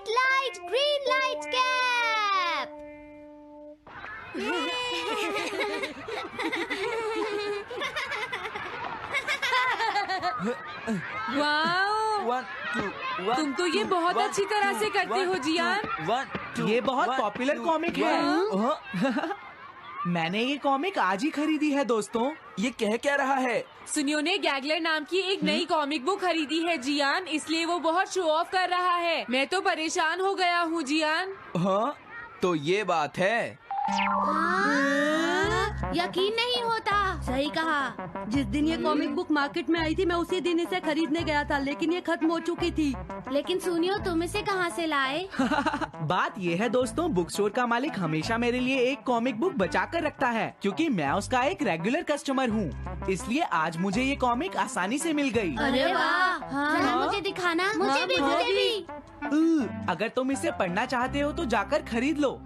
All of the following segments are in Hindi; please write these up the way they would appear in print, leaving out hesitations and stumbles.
Red light, green light cap. Wow, तुम तो ये बहुत अच्छी तरह से करते हो जियान। ये बहुत पॉपुलर कॉमिक है। मैंने ये कॉमिक आज ही खरीदी है दोस्तों। ये कह क्या रहा है? सुनियो ने गैगलर नाम की एक नई कॉमिक बुक खरीदी है जियान, इसलिए वो बहुत शो ऑफ कर रहा है। मैं तो परेशान हो गया हूँ जियान। हाँ, तो ये बात है। यकीन नहीं होता। सही कहा। जिस दिन ये कॉमिक बुक मार्केट में आई थी मैं उसी दिन इसे खरीदने गया था, लेकिन ये खत्म हो चुकी थी। लेकिन सुनियो, तुम इसे कहाँ से लाए? बात ये है दोस्तों, बुक स्टोर का मालिक हमेशा मेरे लिए एक कॉमिक बुक बचा कर रखता है, क्योंकि मैं उसका एक रेगुलर कस्टमर हूँ। इसलिए आज मुझे ये कॉमिक आसानी से मिल गई। अरे वाह, जरा मुझे दिखाना। मुझे भी, मुझे भी। अगर तुम इसे पढ़ना चाहते हो तो जाकर खरीद लो।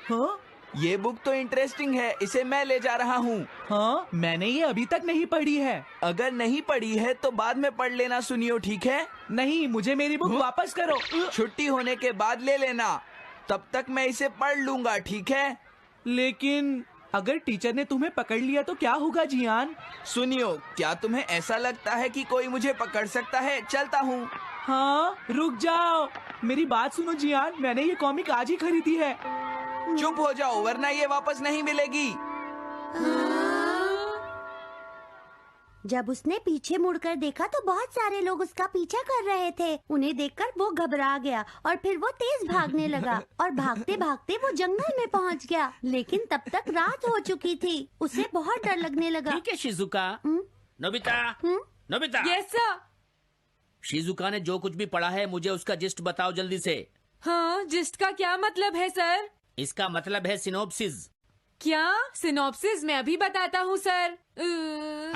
हाँ? ये बुक तो इंटरेस्टिंग है, इसे मैं ले जा रहा हूँ। हाँ, मैंने ये अभी तक नहीं पढ़ी है। अगर नहीं पढ़ी है तो बाद में पढ़ लेना सुनियो, ठीक है? नहीं, मुझे मेरी बुक वापस करो। छुट्टी होने के बाद ले लेना, तब तक मैं इसे पढ़ लूंगा, ठीक है? लेकिन अगर टीचर ने तुम्हें पकड़ लिया तो क्या होगा जियान? सुनियो, क्या तुम्हें ऐसा लगता है कि कोई मुझे पकड़ सकता है? चलता हूँ। हाँ, रुक जाओ, मेरी बात सुनो जियान, मैंने ये कॉमिक आज ही खरीदी है। चुप हो जाओ, वरना ये वापस नहीं मिलेगी। जब उसने पीछे मुड़कर देखा तो बहुत सारे लोग उसका पीछा कर रहे थे। उन्हें देखकर वो घबरा गया और फिर वो तेज भागने लगा और भागते भागते वो जंगल में पहुंच गया। लेकिन तब तक रात हो चुकी थी। उसे बहुत डर लगने लगा। ठीक है Shizuka. Nobita, Nobita. Yes sir. Shizuka ने जो कुछ भी पढ़ा है मुझे उसका जिस्ट बताओ जल्दी से। हाँ, जिस्ट का क्या मतलब है सर? इसका मतलब है सिनोप्सिस। क्या? सिनॉप्सिस मैं अभी बताता हूँ सर।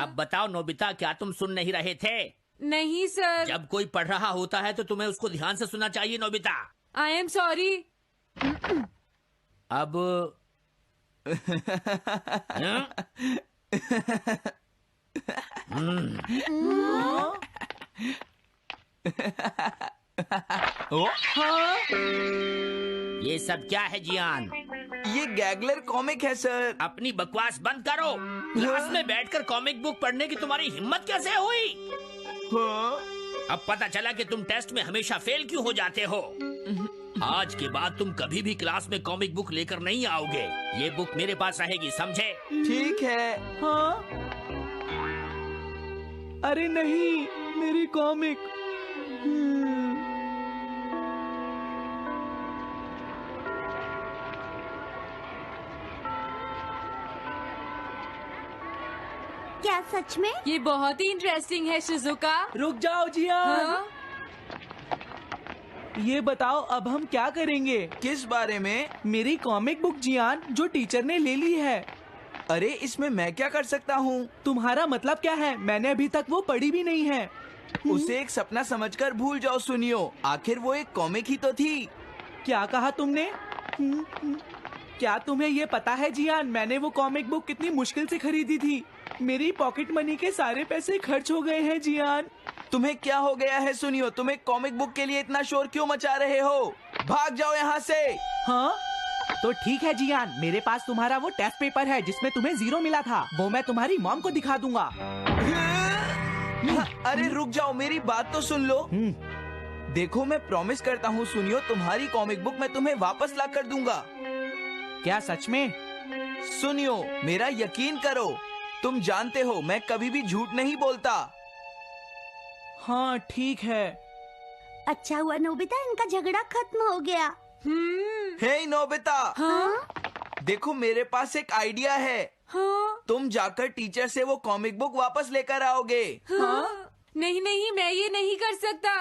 अब बताओ नोबिता, क्या तुम सुन नहीं रहे थे? नहीं सर। जब कोई पढ़ रहा होता है तो तुम्हें उसको ध्यान से सुनना चाहिए नोबिता। I am sorry. अब ये सब क्या है जियान? ये गैगलर कॉमिक है सर। अपनी बकवास बंद करो। क्लास में बैठकर कॉमिक बुक पढ़ने की तुम्हारी हिम्मत कैसे हुई? अब पता चला कि तुम टेस्ट में हमेशा फेल क्यों हो जाते हो। आज के बाद तुम कभी भी क्लास में कॉमिक बुक लेकर नहीं आओगे। ये बुक मेरे पास रहेगी, समझे? ठीक है। हाँ? अरे नहीं, मेरी कॉमिक। क्या सच में? ये बहुत ही इंटरेस्टिंग है शिजुका। रुक जाओ जियान। हाँ? ये बताओ अब हम क्या करेंगे? किस बारे में? मेरी कॉमिक बुक जियान, जो टीचर ने ले ली है। अरे इसमें मैं क्या कर सकता हूँ? तुम्हारा मतलब क्या है? मैंने अभी तक वो पढ़ी भी नहीं है। उसे एक सपना समझकर भूल जाओ सुनियो, आखिर वो एक कॉमिक ही तो थी। क्या कहा तुमने? क्या तुम्हें ये पता है जियान, मैंने वो कॉमिक बुक कितनी मुश्किल से खरीदी थी। मेरी पॉकेट मनी के सारे पैसे खर्च हो गए हैं जियान। तुम्हें क्या हो गया है सुनियो? तुम एक कॉमिक बुक के लिए इतना शोर क्यों मचा रहे हो? भाग जाओ यहाँ से। हाँ? तो ठीक है जियान, मेरे पास तुम्हारा वो टेस्ट पेपर है जिसमें तुम्हें 0 मिला था। वो मैं तुम्हारी मॉम को दिखा दूंगा। अरे रुक जाओ, मेरी बात तो सुन लो। देखो, मैं प्रॉमिस करता हूँ सुनियो, तुम्हारी कॉमिक बुक मैं तुम्हें वापस ला कर दूंगा। क्या सच में? सुनियो, मेरा यकीन करो। तुम जानते हो मैं कभी भी झूठ नहीं बोलता। हाँ ठीक है। अच्छा हुआ नोबिता, इनका झगड़ा खत्म हो गया। हे नोबिता। हाँ? देखो, मेरे पास एक आइडिया है। हाँ? तुम जाकर टीचर से वो कॉमिक बुक वापस लेकर आओगे। हाँ? नहीं नहीं, मैं ये नहीं कर सकता।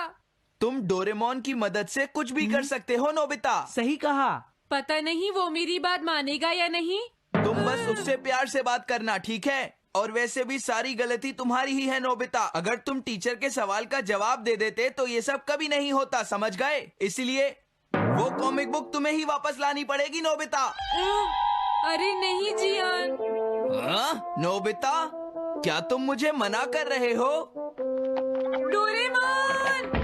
तुम डोरेमोन की मदद से कुछ भी कर सकते हो नोबिता। सही कहा। पता नहीं वो मेरी बात मानेगा या नहीं। तुम बस उससे प्यार से बात करना, ठीक है? और वैसे भी सारी गलती तुम्हारी ही है नोबिता। अगर तुम टीचर के सवाल का जवाब दे देते तो ये सब कभी नहीं होता, समझ गए? इसलिए वो कॉमिक बुक तुम्हें ही वापस लानी पड़ेगी नोबिता। अरे नहीं जियान। हाँ? नोबिता, क्या तुम मुझे मना कर रहे हो? डोरेमोन!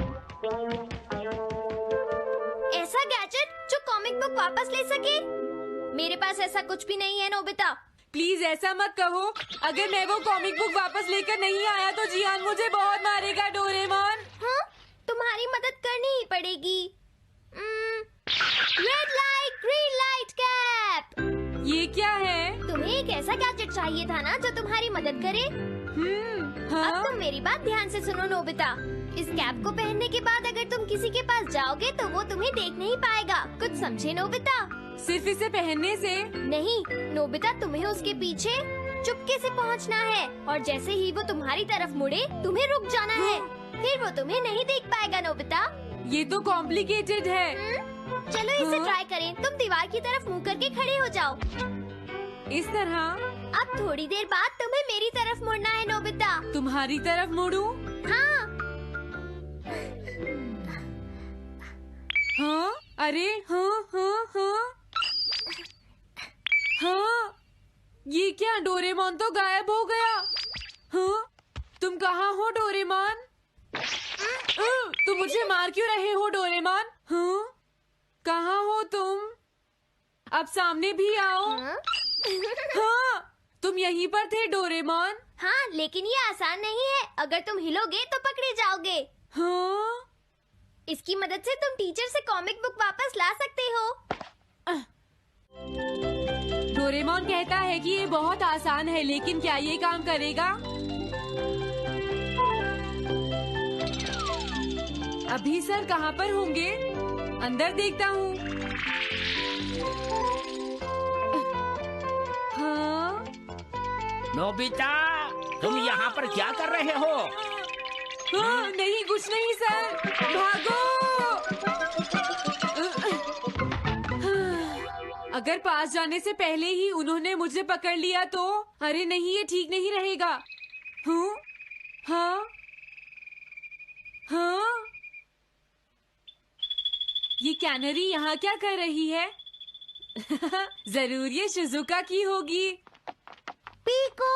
कॉमिक बुक वापस ले सके? मेरे पास ऐसा कुछ भी नहीं है नोबिता। प्लीज ऐसा मत कहो। अगर मैं वो कॉमिक बुक वापस लेकर नहीं आया तो जियान मुझे बहुत मारेगा डोरेमोन। हाँ, तुम्हारी मदद करनी ही पड़ेगी। Red light green light cap. ये क्या है? तुम्हें एक ऐसा गैजेट चाहिए था ना जो तुम्हारी मदद करे। हाँ? अब तुम मेरी बात ध्यान से सुनो नोबिता। इस कैप को पहनने के बाद अगर तुम किसी के पास जाओगे तो वो तुम्हें देख नहीं पाएगा। कुछ समझे नोबिता? सिर्फ इसे पहनने से? नहीं नोबिता, तुम्हें उसके पीछे चुपके से पहुंचना है और जैसे ही वो तुम्हारी तरफ मुड़े तुम्हें रुक जाना है। फिर वो तुम्हें नहीं देख पाएगा नोबिता। ये तो कॉम्प्लिकेटेड है। चलो इसे ट्राई करें। तुम दीवार की तरफ मुंह करके खड़े हो जाओ। इस तरह? अब थोड़ी देर बाद तुम्हें मेरी तरफ मुड़ना है नोबिता। तुम्हारी तरफ मुड़ूं? हाँ। हाँ? अरे हाँ हाँ हाँ हाँ, ये क्या? डोरेमोन तो गायब हो गया। हाँ? तुम कहाँ हो डोरेमोन? तुम मुझे मार क्यों रहे हो डोरेमोन? हाँ? कहाँ हो तुम? अब सामने भी आओ। हाँ, तुम यहीं पर थे डोरेमोन। हाँ, लेकिन ये आसान नहीं है। अगर तुम हिलोगे तो पकड़े जाओगे। हाँ? इसकी मदद से तुम टीचर से कॉमिक बुक वापस ला सकते हो। डोरेमोन कहता है कि ये बहुत आसान है, लेकिन क्या ये काम करेगा? अभी सर कहाँ पर होंगे? अंदर देखता हूँ। हाँ? नोबिता, तुम यहाँ पर क्या कर रहे हो? हाँ, नहीं कुछ नहीं सर। भागो! अगर पास जाने से पहले ही उन्होंने मुझे पकड़ लिया तो? अरे नहीं, ये ठीक नहीं रहेगा। हाँ? हाँ? हाँ? ये कैनरी यहाँ क्या कर रही है? जरूर ये शिजुका की होगी। पीको,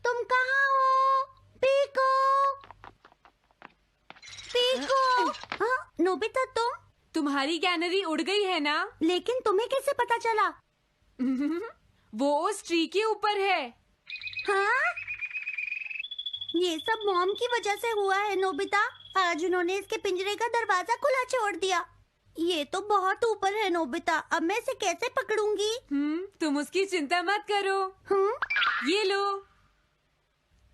तुम कहाँ हो? Piko, Piko. हाँ, नोबिता तुम्हारी कैनरी उड़ गई है ना? लेकिन तुम्हें कैसे पता चला? वो उस ट्री के ऊपर है। हाँ? ये सब मॉम की वजह से हुआ है नोबिता। आज उन्होंने इसके पिंजरे का दरवाजा खुला छोड़ दिया। ये तो बहुत ऊपर है नोबिता। अब मैं इसे कैसे पकड़ूंगी? तुम उसकी चिंता मत करो। ये लो,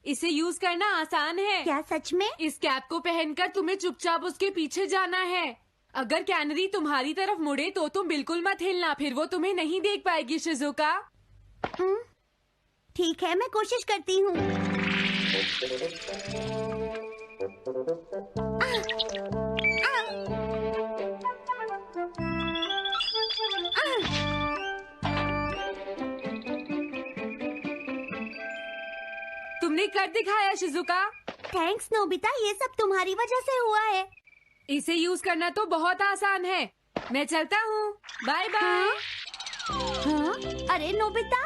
इसे यूज करना आसान है। क्या सच में? इस कैप को पहनकर तुम्हें चुपचाप उसके पीछे जाना है। अगर कैनरी तुम्हारी तरफ मुड़े तो तुम बिल्कुल मत हिलना, फिर वो तुम्हें नहीं देख पाएगी शिजुका। ठीक है, मैं कोशिश करती हूँ। तुमने कर दिखाया शिजुका। थैंक्स नोबिता, ये सब तुम्हारी वजह से हुआ है। इसे यूज करना तो बहुत आसान है। मैं चलता हूँ। Bye bye. हाँ? अरे नोबिता,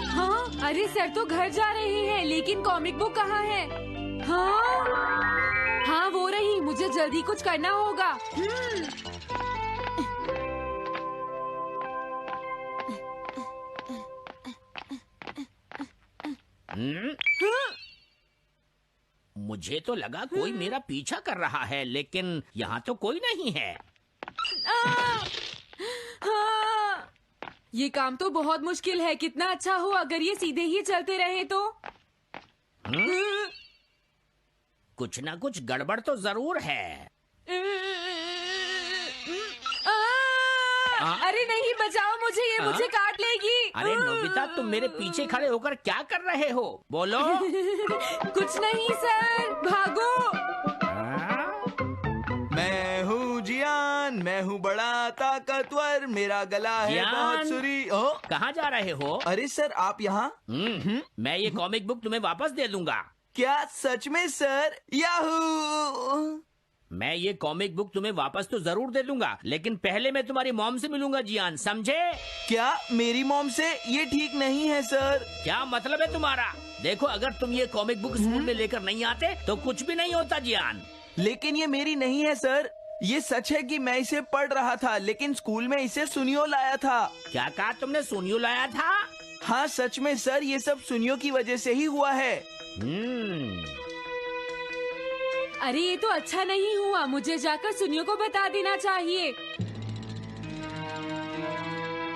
हाँ? अरे सर तो घर जा रहे हैं, लेकिन कॉमिक बुक कहाँ है? हाँ? हाँ वो रही। मुझे जल्दी कुछ करना होगा। मुझे तो लगा कोई मेरा पीछा कर रहा है, लेकिन यहाँ तो कोई नहीं है। हाँ! ये काम तो बहुत मुश्किल है। कितना अच्छा हो अगर ये सीधे ही चलते रहे तो। कुछ ना कुछ गड़बड़ तो जरूर है। अरे नहीं, बचाओ मुझे, ये मुझे काट लेगी। अरे नोबिता, तुम मेरे पीछे खड़े होकर क्या कर रहे हो? बोलो। कुछ नहीं सर, भागो। मैं हूँ जियान, मैं हूँ बड़ा ताकतवर, मेरा गला है जियान? बहुत सुरी। कहाँ जा रहे हो? अरे सर, आप यहाँ? मैं ये कॉमिक बुक तुम्हें वापस दे दूंगा। क्या सच में सर? याहू! मैं ये कॉमिक बुक तुम्हें वापस तो जरूर दे दूंगा, लेकिन पहले मैं तुम्हारी मॉम से मिलूंगा जियान, समझे? क्या मेरी मॉम से? ये ठीक नहीं है सर। क्या मतलब है तुम्हारा? देखो, अगर तुम ये कॉमिक बुक स्कूल में लेकर नहीं आते तो कुछ भी नहीं होता जियान। लेकिन ये मेरी नहीं है सर। ये सच है कि मैं इसे पढ़ रहा था, लेकिन स्कूल में इसे सुनियो लाया था। क्या कहा तुमने? सुनियो लाया था? हाँ सच में सर, ये सब सुनियो की वजह से ही हुआ है। अरे ये तो अच्छा नहीं हुआ, मुझे जाकर सुनियो को बता देना चाहिए।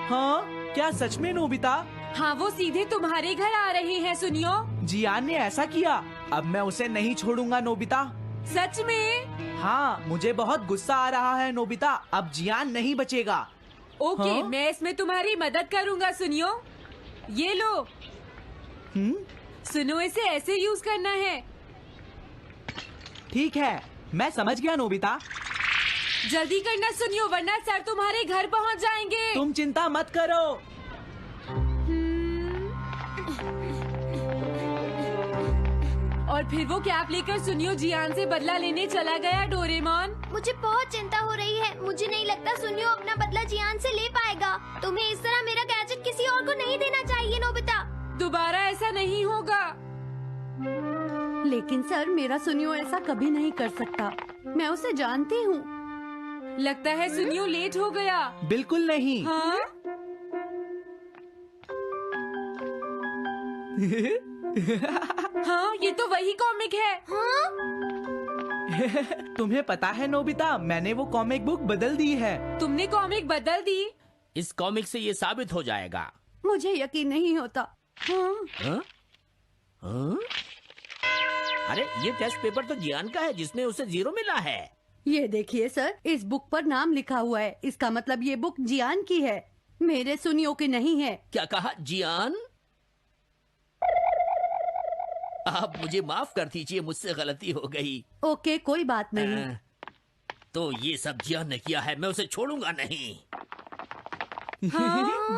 हाँ, क्या सच में नोबिता? हाँ, वो सीधे तुम्हारे घर आ रहे हैं सुनियो। जियान ने ऐसा किया। अब मैं उसे नहीं छोड़ूंगा नोबिता। सच में? हाँ, मुझे बहुत गुस्सा आ रहा है नोबिता। अब जियान नहीं बचेगा। ओके, हाँ? मैं इसमें तुम्हारी मदद करूँगा सुनियो। ये लो। सुनो, इसे ऐसे यूज करना है। ठीक है, मैं समझ गया नोबिता। जल्दी करना सुनियो, वरना सर तुम्हारे घर पहुंच जाएंगे। तुम चिंता मत करो। और फिर वो कैप लेकर सुनियो जियान से बदला लेने चला गया। डोरेमोन, मुझे बहुत चिंता हो रही है। मुझे नहीं लगता सुनियो अपना बदला जियान से ले पाएगा। तुम्हें इस तरह मेरा गैजेट किसी और को नहीं देना चाहिए नोबिता। दोबारा ऐसा नहीं होगा। लेकिन सर, मेरा सुनियो ऐसा कभी नहीं कर सकता। मैं उसे जानती हूँ। लगता है सुनियो लेट हो गया। बिल्कुल नहीं। हाँ? हाँ, ये तो वही कॉमिक है। हाँ? तुम्हें पता है नोबिता, मैंने वो कॉमिक बुक बदल दी है। तुमने कॉमिक बदल दी? इस कॉमिक से ये साबित हो जाएगा। मुझे यकीन नहीं होता। हाँ? हाँ? हाँ? अरे, ये टेस्ट पेपर तो जियान का है, जिसमें उसे 0 मिला है। ये देखिए सर, इस बुक पर नाम लिखा हुआ है। इसका मतलब ये बुक जियान की है, मेरे सुनियो की नहीं है। क्या कहा? जियान? आप मुझे माफ कर दीजिए, मुझसे गलती हो गई। ओके, कोई बात नहीं। तो ये सब जियान ने किया है, मैं उसे छोड़ूंगा नहीं।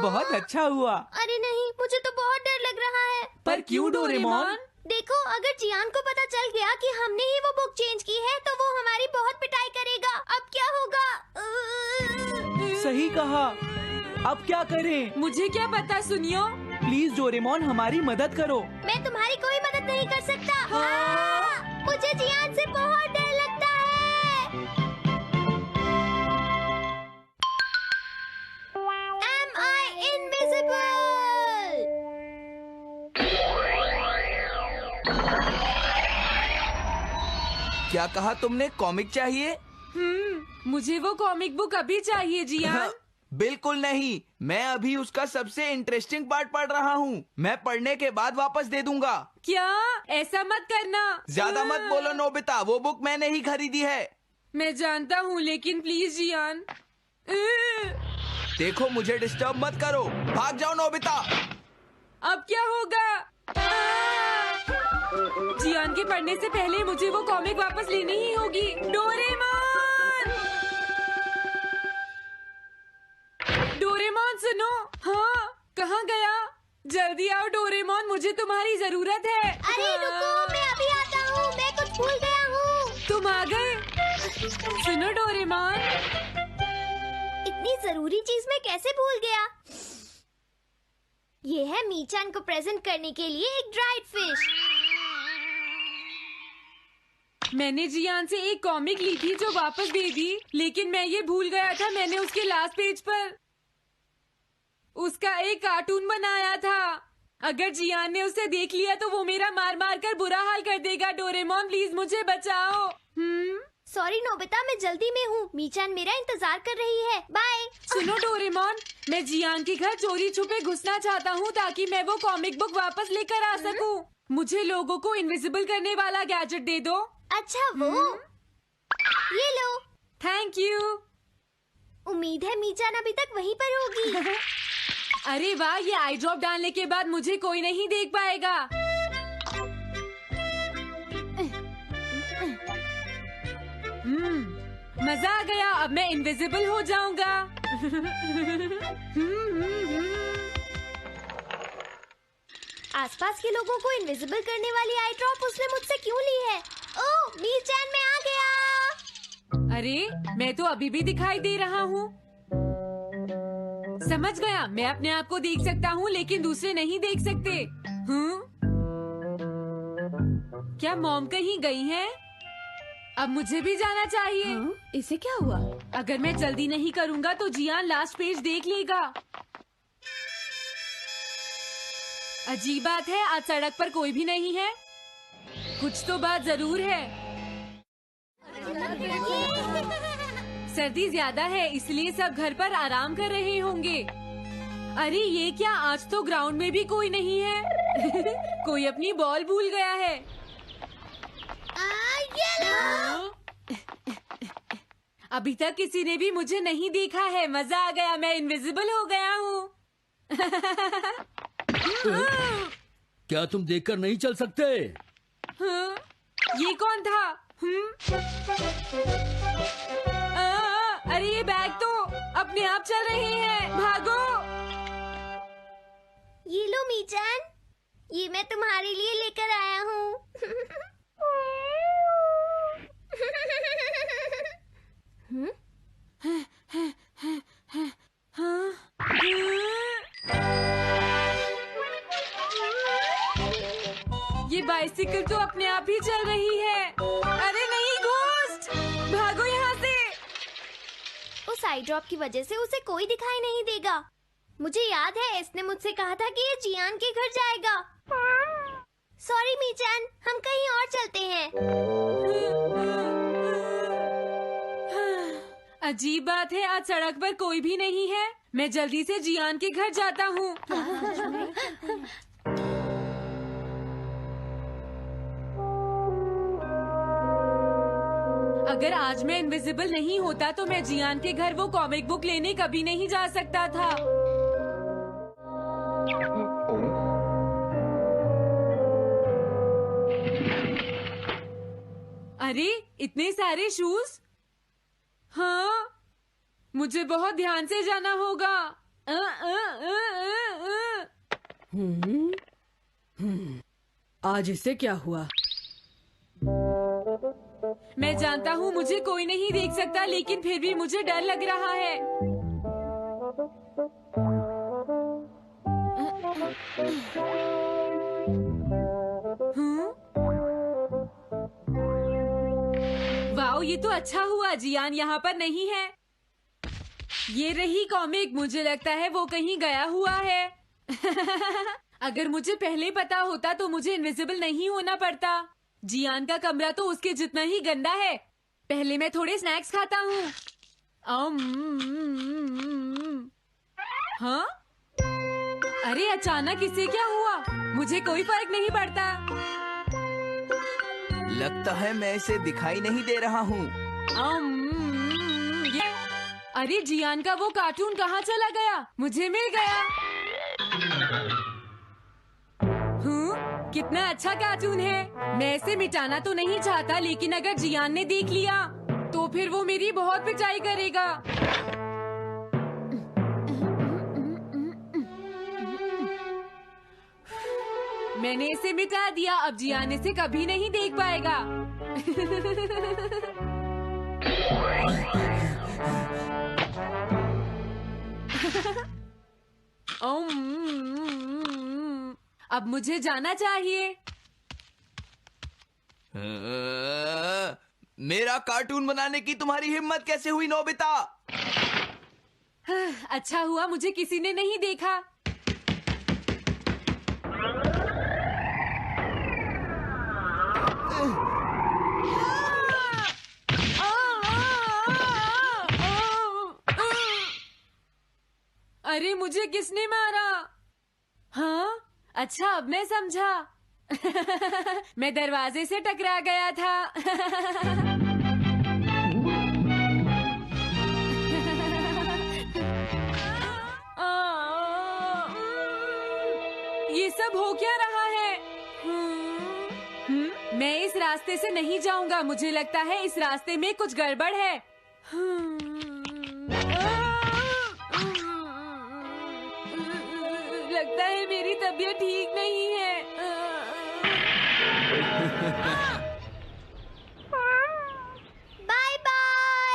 बहुत अच्छा हुआ। अरे नहीं, मुझे तो बहुत डर लग रहा है। पर क्यों डोरेमोन? देखो, अगर जियान को पता चल गया कि हमने ही वो बुक चेंज की है, तो वो हमारी बहुत पिटाई करेगा। अब क्या होगा? सही कहा। अब क्या करें? मुझे क्या पता सुनियो। प्लीज डोरेमोन, हमारी मदद करो। मैं तुम्हारी कोई मदद नहीं कर सकता। हाँ, मुझे जियान से बहुत डर लगता है। Am I invisible? क्या कहा तुमने? कॉमिक चाहिए? मुझे वो कॉमिक बुक अभी चाहिए जियान। बिल्कुल नहीं, मैं अभी उसका सबसे इंटरेस्टिंग पार्ट पढ़ रहा हूँ। मैं पढ़ने के बाद वापस दे दूंगा। क्या? ऐसा मत करना। ज्यादा मत बोलो नोबिता, वो बुक मैंने ही खरीदी है। मैं जानता हूँ, लेकिन प्लीज जियान। देखो, मुझे डिस्टर्ब मत करो। भाग जाओ नोबिता। अब क्या होगा? जियान के पढ़ने से पहले मुझे वो कॉमिक वापस लेनी ही होगी। डोरेमोन! डोरेमोन सुनो। हाँ, कहाँ गया? जल्दी आओ डोरेमोन, मुझे तुम्हारी जरूरत है। अरे रुको, मैं अभी आता हूँ। मैं कुछ भूल गया हूँ। तुम आ गए? सुनो डोरेमोन। इतनी जरूरी चीज मैं कैसे भूल गया? ये है मीचान को प्रेजेंट करने के लिए एक ड्राइड फिश। मैंने जियान से एक कॉमिक ली थी जो वापस दे दी, लेकिन मैं ये भूल गया था मैंने उसके लास्ट पेज पर उसका एक कार्टून बनाया था। अगर जियान ने उसे देख लिया तो वो मेरा मार मार कर बुरा हाल कर देगा। डोरेमोन प्लीज मुझे बचाओ। सॉरी नोबिता, मैं जल्दी में हूँ। मीचान मेरा इंतजार कर रही है। बाय। सुनो डोरेमोन, मैं जियान के घर चोरी छुपे घुसना चाहता हूँ ताकि मैं वो कॉमिक बुक वापस लेकर आ सकूँ। मुझे लोगों को इनविजिबल करने वाला गैजेट दे दो। अच्छा वो ये लो। Thank you. उम्मीद है मीचान अभी तक वहीं पर होगी। अरे वाह, ये आई ड्रॉप डालने के बाद मुझे कोई नहीं देख पाएगा। मजा आ गया, अब मैं इनविजिबल हो जाऊंगा। आसपास के लोगों को इनविजिबल करने वाली आई ड्रॉप उसने मुझसे क्यों ली है? ओह, मीचान मैं आ गया। अरे मैं तो अभी भी दिखाई दे रहा हूँ। समझ गया, मैं अपने आप को देख सकता हूँ लेकिन दूसरे नहीं देख सकते। क्या मॉम कहीं गई हैं? अब मुझे भी जाना चाहिए। इसे क्या हुआ? अगर मैं जल्दी नहीं करूँगा तो जियान लास्ट पेज देख लेगा। अजीब बात है, आज सड़क पर कोई भी नहीं है। कुछ तो बात जरूर है। सर्दी ज्यादा है इसलिए सब घर पर आराम कर रहे होंगे। अरे ये क्या, आज तो ग्राउंड में भी कोई नहीं है। कोई अपनी बॉल भूल गया है। अभी तक किसी ने भी मुझे नहीं देखा है। मजा आ गया, मैं इनविजिबल हो गया हूँ। क्या तुम देखकर नहीं चल सकते? ये कौन था? अरे ये बैग तो अपने आप चल रहे हैं। भागो। ये लो मीचान, ये मैं तुम्हारे लिए लेकर आया हूँ। ये बाइसिकल तो अपने आप ही चल रही है। अरे नहीं, घोस्ट, भागो यहाँ से। उस आई ड्रॉप की वजह से उसे कोई दिखाई नहीं देगा। मुझे याद है इसने मुझसे कहा था कि ये जियान के घर जाएगा। सॉरी मीचान, हम कहीं और चलते हैं। अजीब बात है, आज सड़क पर कोई भी नहीं है। मैं जल्दी से जियान के घर जाता हूँ। अगर आज मैं इनविजिबल नहीं होता तो मैं जियान के घर वो कॉमिक बुक लेने कभी नहीं जा सकता था। अरे इतने सारे शूज। हाँ, मुझे बहुत ध्यान से जाना होगा। आज इसे क्या हुआ? मैं जानता हूँ मुझे कोई नहीं देख सकता, लेकिन फिर भी मुझे डर लग रहा है। वाओ, ये तो अच्छा हुआ जियान यहाँ पर नहीं है। ये रही कॉमिक। मुझे लगता है वो कहीं गया हुआ है। अगर मुझे पहले पता होता तो मुझे इनविजिबल नहीं होना पड़ता। जियान का कमरा तो उसके जितना ही गंदा है। पहले मैं थोड़े स्नैक्स खाता हूँ। हाँ? अरे अचानक इसे क्या हुआ? मुझे कोई फर्क नहीं पड़ता। लगता है मैं इसे दिखाई नहीं दे रहा हूँ। अरे जियान का वो कार्टून कहाँ चला गया? मुझे मिल गया। कितना अच्छा कार्टून है। मैं इसे मिटाना तो नहीं चाहता, लेकिन अगर जियान ने देख लिया तो फिर वो मेरी बहुत पिटाई करेगा। मैंने इसे मिटा दिया। अब जियान इसे कभी नहीं देख पाएगा। अब मुझे जाना चाहिए। मेरा कार्टून बनाने की तुम्हारी हिम्मत कैसे हुई नोबिता? अच्छा हुआ मुझे किसी ने नहीं देखा। अरे मुझे किसने मारा? हाँ, अच्छा अब मैं समझा। मैं दरवाजे से टकरा गया था। ये सब हो क्या रहा है? मैं इस रास्ते से नहीं जाऊंगा। मुझे लगता है इस रास्ते में कुछ गड़बड़ है। लगता है मेरी तबीयत ठीक नहीं है। Bye bye.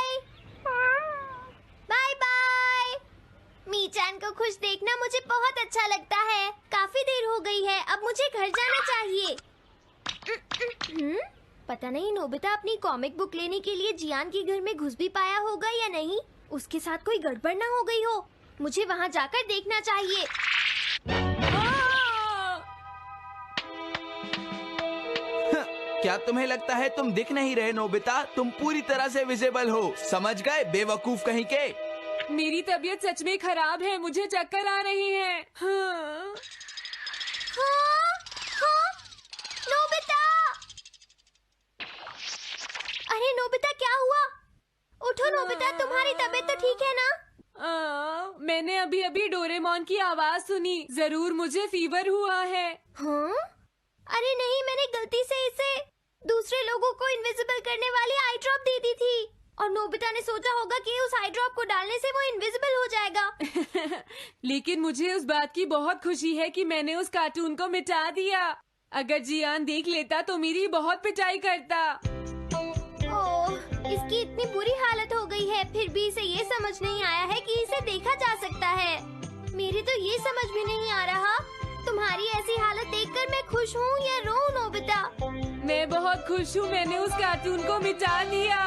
जाना चाहिए। पता नहीं नोबिता अपनी कॉमिक बुक लेने के लिए जियान के घर में घुस भी पाया होगा या नहीं। उसके साथ कोई गड़बड़ ना हो गई हो। मुझे वहाँ जाकर देखना चाहिए। क्या तुम्हें लगता है तुम दिख नहीं रहे नोबिता? तुम पूरी तरह से विजिबल हो, समझ गए बेवकूफ कहीं के। मेरी तबीयत सच में खराब है, मुझे चक्कर आ रही है। हाँ। हाँ, नोबिता! अरे नोबिता क्या हुआ? उठो नोबिता, तुम्हारी तबीयत तो ठीक है ना? मैंने अभी अभी डोरेमोन की आवाज सुनी, जरूर मुझे फीवर हुआ है। हाँ? अरे नहीं, मैंने गलती से इसे दूसरे लोगों को इनविजिबल करने वाली आई ड्रॉप दे दी थी और नोबिता ने सोचा होगा कि उस आई ड्रॉप को डालने से वो इनविजिबल हो जाएगा। लेकिन मुझे उस बात की बहुत खुशी है कि मैंने उस कार्टून को मिटा दिया। अगर जियान देख लेता तो मेरी बहुत पिटाई करता। ओह, इसकी इतनी बुरी हालत हो गई है, फिर भी इसे ये समझ नहीं आया है कि इसे देखा जा सकता है। मेरी तो ये समझ भी नहीं आ रहा, तुम्हारी ऐसी हालत देखकर मैं खुश हूँ या रोऊं नोबिता? मैं बहुत खुश हूँ, मैंने उस कार्टून को मिटा दिया।